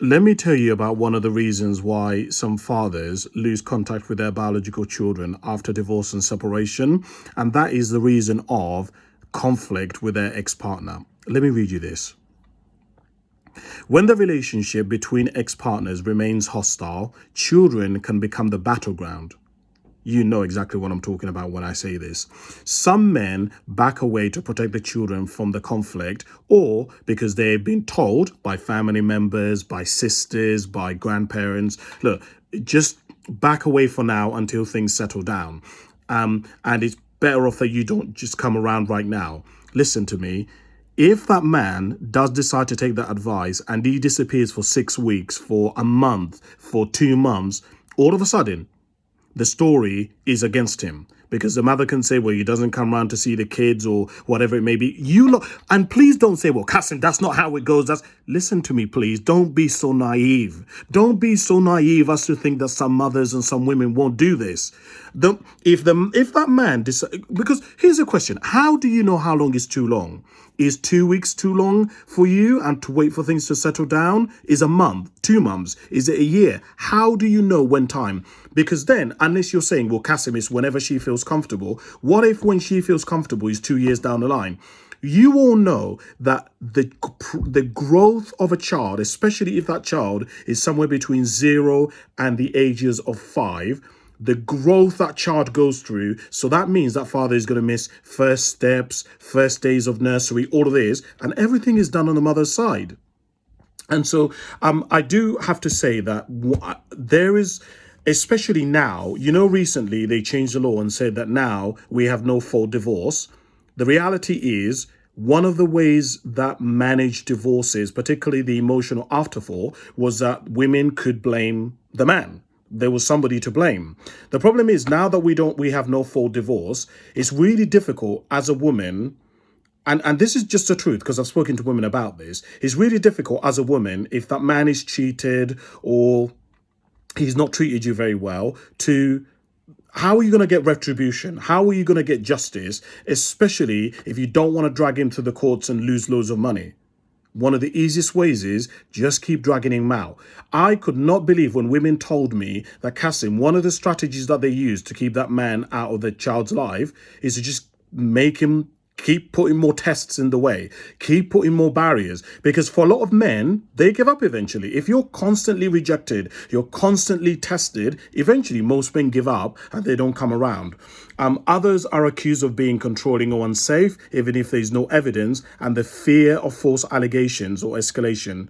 Let me tell you about one of the reasons why some fathers lose contact with their biological children after divorce and separation, and that is the reason of conflict with their ex-partner. Let me read you this. When the relationship between ex-partners remains hostile, children can become the battleground. You know exactly what I'm talking about when I say this. Some men back away to protect the children from the conflict, or because they've been told by family members, by sisters, by grandparents, look, just back away for now until things settle down. And it's better off that you don't just come around right now. Listen to me. If that man does decide to take that advice and he disappears for 6 weeks, for a month, for 2 months, all of a sudden, the story is against him, because the mother can say, well, he doesn't come around to see the kids or whatever it may be. And please don't say, well, Kasim, that's not how it goes. Listen to me, please. Don't be so naive. Don't be so naive as to think that some mothers and some women won't do this. If that man because here's a question: how do you know how long is too long? Is 2 weeks too long for you and to wait for things to settle down? Is a month, 2 months? Is it a year? How do you know when time? Because then, unless you're saying, well, Kasim, is whenever she feels comfortable, what if when she feels comfortable is 2 years down the line? You all know that the growth of a child, especially if that child is somewhere between 0 and the ages of 5, the growth that child goes through. So that means that father is going to miss first steps, first days of nursery, all of this, and everything is done on the mother's side. And so I do have to say that there is, especially now, recently they changed the law and said that now we have no fault divorce. The reality is, one of the ways that managed divorces, particularly the emotional afterfall, was that women could blame the man. There was somebody to blame. The problem is, now that we have no fault divorce, it's really difficult as a woman. And this is just the truth, because I've spoken to women about this. It's really difficult as a woman, if that man is cheated or he's not treated you very well, how are you going to get retribution? How are you going to get justice, especially if you don't want to drag him to the courts and lose loads of money? One of the easiest ways is just keep dragging him out. I could not believe when women told me that, Kasim, one of the strategies that they use to keep that man out of the child's life is to just make him keep putting more tests in the way, keep putting more barriers. Because for a lot of men, they give up eventually. If you're constantly rejected, you're constantly tested, eventually most men give up and they don't come around. Others are accused of being controlling or unsafe, even if there's no evidence, and the fear of false allegations or escalation